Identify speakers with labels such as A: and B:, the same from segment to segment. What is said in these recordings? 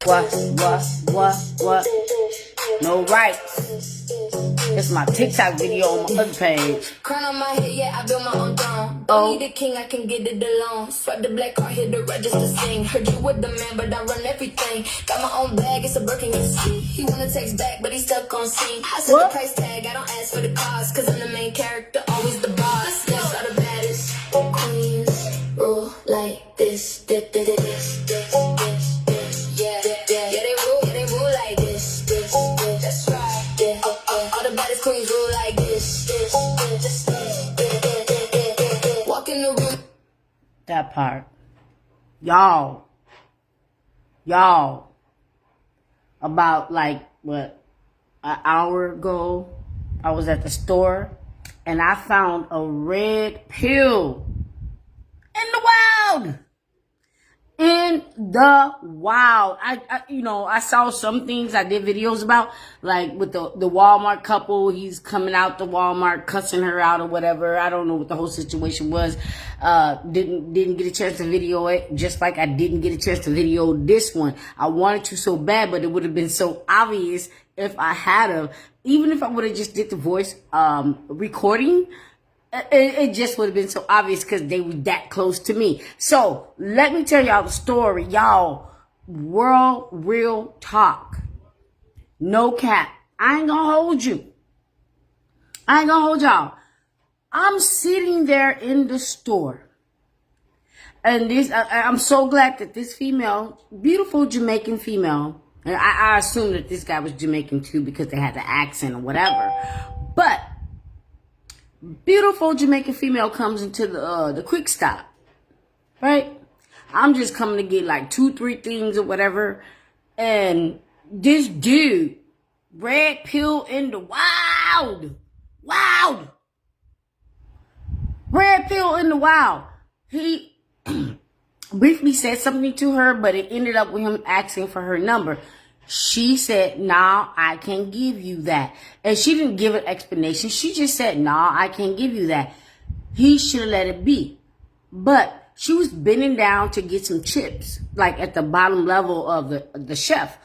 A: What? No rights. It's my TikTok video on my other page.
B: Crown on my head, yeah, I built my own throne. Don't need a king, I can get it alone. Swipe the black card, hit the register, sing. Heard you with the man, but I run everything. Got my own bag, it's a Birkin, you see. He wanna text back, but he's stuck on scene. I set the price tag, I don't ask for the cost. Cause I'm the main character, always the boss. Yes, are the baddest queens. Rule like this. Yeah, they rule like this. That's right, yeah. All the baddest queens rule like this. Walk in the room.
A: That part. Y'all. About like, what, an hour ago, I was at the store and I found a red pill in the wild. In the wild. I saw some things I did videos about, like with the Walmart couple. He's coming out the Walmart, cussing her out or whatever. I don't know what the whole situation was. Didn't get a chance to video it, just like I didn't get a chance to video this one. I wanted to so bad, but it would have been so obvious if I had of. Even if I would have just did the voice recording, it just would have been so obvious because they were that close to me. So let me tell y'all the story, y'all. World real talk. No cap. I ain't gonna hold you. I ain't gonna hold y'all. I'm sitting there in the store. And I'm so glad that this female, beautiful Jamaican female, and I assume that this guy was Jamaican too because they had the accent or whatever. But beautiful Jamaican female comes into the quick stop, right? I'm just coming to get like 2-3 things or whatever, and this dude, red pill in the wild, red pill in the wild. He briefly said something to her, but it ended up with him asking for her number. She said, nah, I can't give you that. And she didn't give an explanation. She just said, nah, I can't give you that. He should have let it be. But she was bending down to get some chips, like at the bottom level of the chef.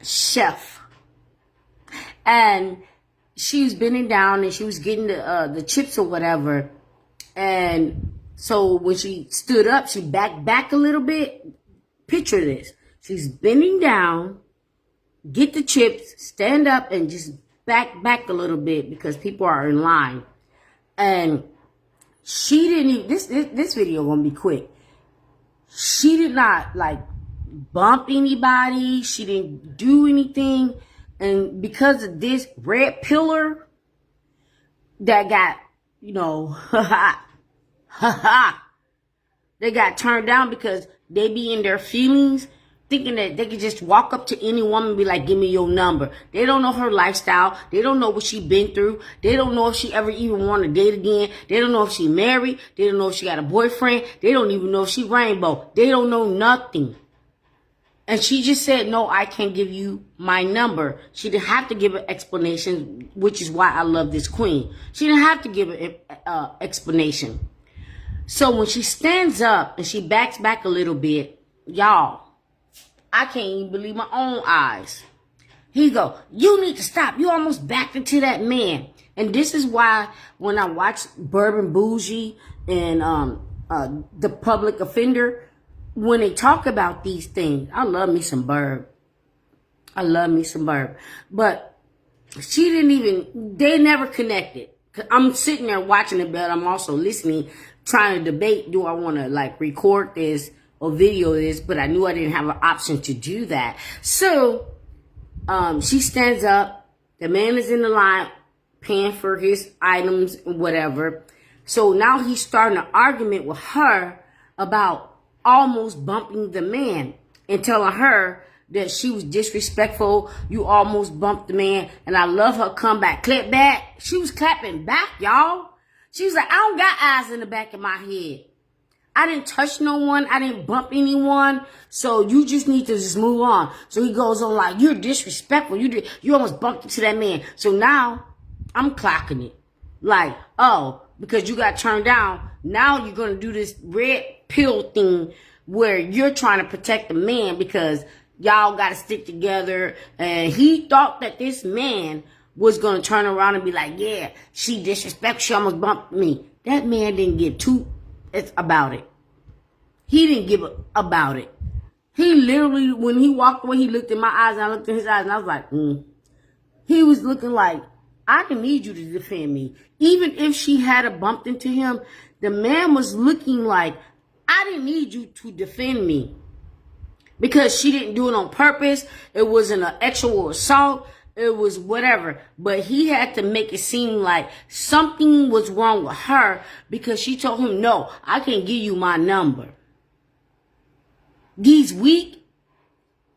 A: Chef. And she was bending down and she was getting the chips or whatever. And so when she stood up, she backed back a little bit. Picture this. She's bending down, get the chips, stand up, and just back a little bit because people are in line. And she didn't even, this video gonna be quick. She did not like bump anybody. She didn't do anything. And because of this red pillar that got, they got turned down because they be in their feelings, thinking that they could just walk up to any woman and be like, give me your number. They don't know her lifestyle. They don't know what she been through. They don't know if she ever even want to date again. They don't know if she married. They don't know if she got a boyfriend. They don't even know if she rainbow. They don't know nothing. And she just said, no, I can't give you my number. She didn't have to give an explanation, which is why I love this queen. She didn't have to give an explanation. So when she stands up and she backs back a little bit, y'all, I can't even believe my own eyes. He go, you need to stop. You almost backed into that man. And this is why when I watch Bourbon Bougie and the Public Offender, when they talk about these things, I love me some Burb. But she didn't even, they never connected. I'm sitting there watching it, but I'm also listening, trying to debate, do I want to like record this or video this? But I knew I didn't have an option to do that. So she stands up. The man is in the line paying for his items and whatever. So now he's starting an argument with her about almost bumping the man and telling her that she was disrespectful. You almost bumped the man. And I love her comeback. Clap back. She was clapping back, y'all. She was like, I don't got eyes in the back of my head. I didn't touch no one. I didn't bump anyone. So you just need to just move on. So he goes on like, you're disrespectful. You almost bumped into that man. So now I'm clocking it. Like, oh, because you got turned down. Now you're going to do this red pill thing where you're trying to protect the man because y'all got to stick together. And he thought that this man was going to turn around and be like, yeah, she disrespectful. She almost bumped me. That man didn't give two about it. He didn't give about it. He literally, when he walked away, he looked in my eyes and I looked in his eyes and I was like, He was looking like, I didn't need you to defend me. Even if she had bumped into him, the man was looking like, I didn't need you to defend me. Because she didn't do it on purpose. It wasn't an actual assault. It was whatever. But he had to make it seem like something was wrong with her because she told him, no, I can't give you my number. These weak,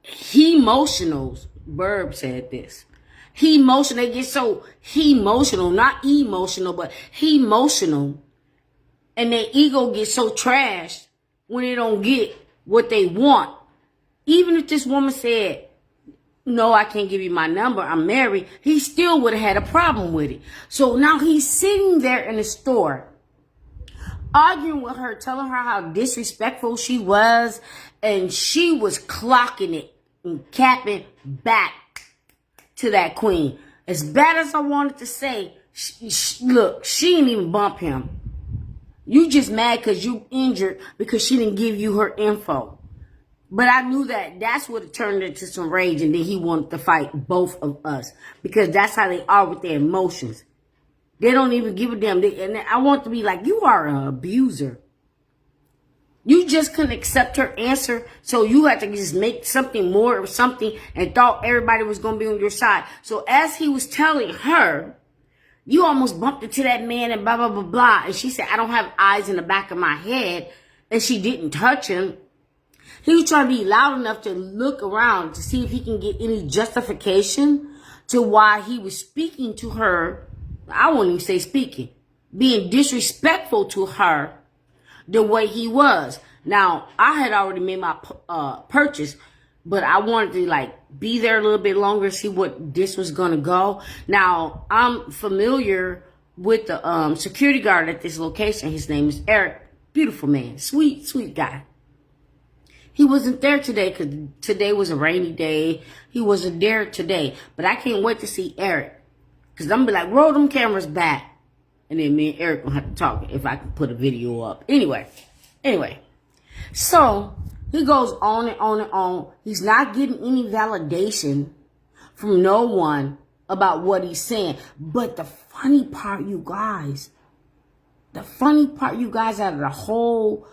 A: he emotionals, Burb said this. He emotional, they get so emotional, not emotional, but he emotional. And their ego gets so trashed when they don't get what they want. Even if this woman said, no, I can't give you my number, I'm married, he still would have had a problem with it. So now he's sitting there in the store, arguing with her, telling her how disrespectful she was, and she was clocking it and capping back to that queen. As bad as I wanted to say, look, she didn't even bump him. You just mad because you injured because she didn't give you her info. But I knew that's what it turned into some rage, and then he wanted to fight both of us because that's how they are with their emotions. They don't even give a damn. And I want to be like, you are an abuser. You just couldn't accept her answer, so you had to just make something more of something and thought everybody was going to be on your side. So as he was telling her, you almost bumped into that man and blah, blah, blah, blah. And she said, I don't have eyes in the back of my head. And she didn't touch him. He was trying to be loud enough to look around to see if he can get any justification to why he was speaking to her. I won't even say speaking, being disrespectful to her the way he was. Now, I had already made my purchase, but I wanted to be there a little bit longer, see what this was going to go. Now, I'm familiar with the security guard at this location. His name is Eric. Beautiful man. Sweet, sweet guy. He wasn't there today because today was a rainy day. He wasn't there today. But I can't wait to see Eric. Because I'm going to be like, roll them cameras back. And then me and Eric will have to talk if I can put a video up. Anyway. So, he goes on and on and on. He's not getting any validation from no one about what he's saying. But the funny part, you guys, out of the whole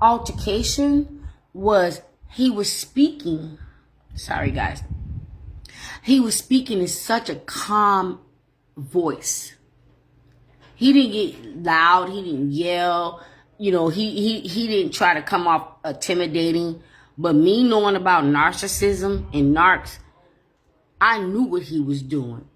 A: altercation was he was speaking. Sorry, guys. He was speaking in such a calm voice. He didn't get loud. He didn't yell. You know, he didn't try to come off intimidating. But me knowing about narcissism and narcs, I knew what he was doing.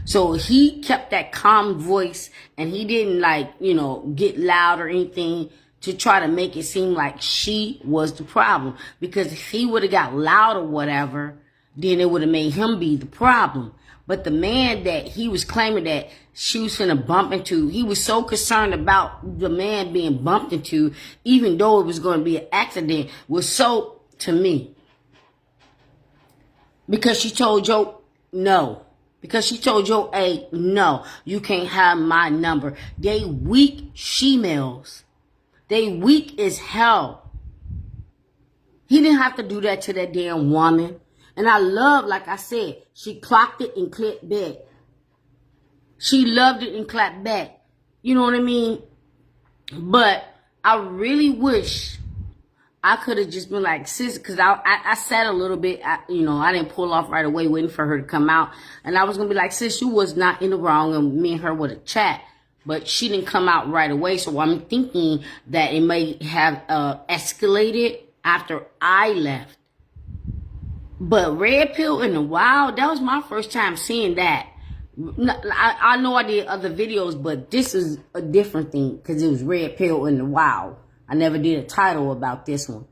A: So he kept that calm voice and he didn't get loud or anything to try to make it seem like she was the problem. Because if he would have got loud or whatever, then it would have made him be the problem. But the man that he was claiming that she was finna bump into, he was so concerned about the man being bumped into, even though it was going to be an accident, was so, to me. Because she told Joe, no. Because she told Joe A, no, you can't have my number. They weak she-males. They weak as hell. He didn't have to do that to that damn woman. And I love, like I said, she clocked it and clapped back. She loved it and clapped back. You know what I mean? But I really wish I could have just been like, sis, because I sat a little bit, I didn't pull off right away waiting for her to come out. And I was going to be like, sis, you was not in the wrong, and me and her would have chat. But she didn't come out right away, so I'm thinking that it may have escalated after I left. But Red Pill in the Wild, that was my first time seeing that. I know I did other videos, but this is a different thing because it was Red Pill in the Wild. I never did a title about this one.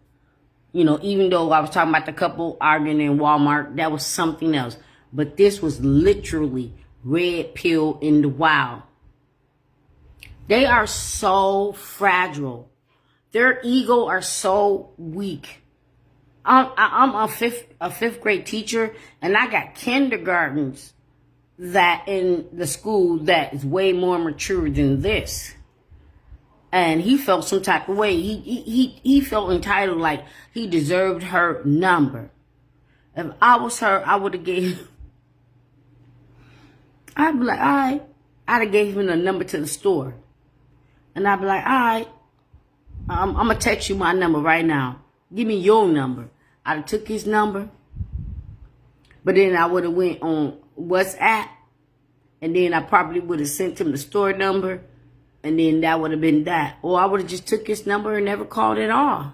A: You know, even though I was talking about the couple arguing in Walmart, that was something else. But this was literally Red Pill in the Wild. They are so fragile. Their ego are so weak. I'm a fifth grade teacher, and I got kindergartens that in the school that is way more mature than this. And he felt some type of way. He felt entitled, like he deserved her number. If I was her, I would have gave. I'd be like, all right. I'd have gave him the number to the store, and I'd be like, all right. I'm gonna text you my number right now. Give me your number. I'd have took his number, but then I would have went on WhatsApp, and then I probably would have sent him the store number, and then that would have been that. Or I would have just took his number and never called at all.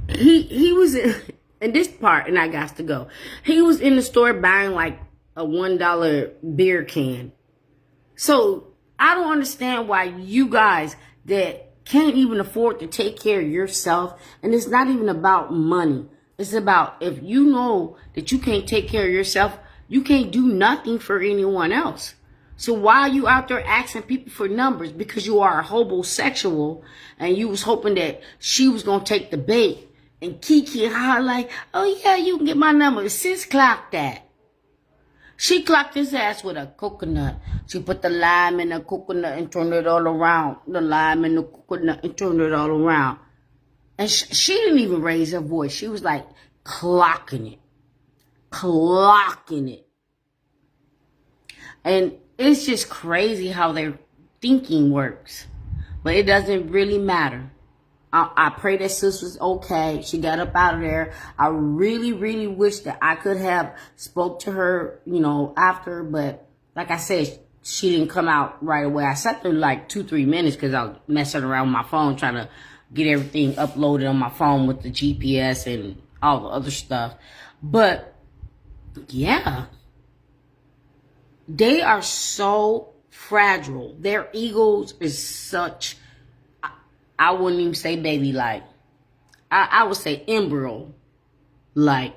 A: He was in this part, and I got to go. He was in the store buying like a $1 beer can. So I don't understand why you guys that can't even afford to take care of yourself, and it's not even about money. It's about, if you know that you can't take care of yourself, you can't do nothing for anyone else. So why are you out there asking people for numbers? Because you are a homosexual, and you was hoping that she was going to take the bait and kiki her like, oh yeah, you can get my number. Sis clocked that. She clocked his ass with a coconut. She put the lime in the coconut and turned it all around. The lime in the coconut and turned it all around. And she didn't even raise her voice. She was like clocking it. Clocking it. And it's just crazy how their thinking works. But it doesn't really matter. I pray that sis was okay. She got up out of there. I really, really wish that I could have spoke to her, after. But like I said, she didn't come out right away. I sat there like 2-3 minutes because I was messing around with my phone, trying to get everything uploaded on my phone with the GPS and all the other stuff. But yeah, they are so fragile. Their egos is such, I wouldn't even say baby like. I would say embryo. Like,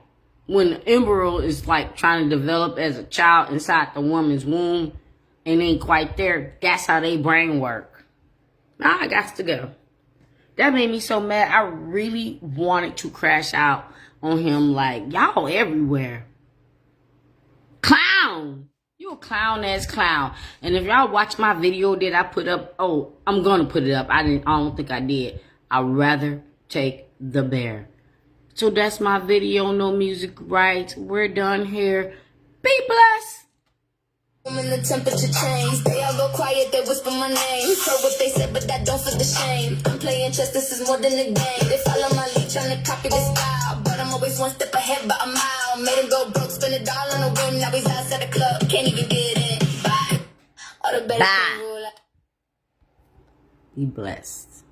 A: when the embryo is like trying to develop as a child inside the woman's womb and ain't quite there, that's how they brain work. Now I got to go. That made me so mad. I really wanted to crash out on him like, y'all everywhere. Clown! You a clown-ass clown. And if y'all watch my video that I put up, I'm gonna put it up. I don't think I did. I'd rather take the bear. So that's my video. No music rights. We're done here. Be blessed.
B: When the temperature change, they all go quiet, they whisper my name. Heard what they said, but I don't feel the shame. I'm playing chess, this is more than a game. They follow my lead, trying to copy the style. But I'm always one step ahead, but I'm out. Made him go broke, spend it all on a whim. Now he's outside the club, can't even get in. Bye. All the better.
A: Bye. Be blessed.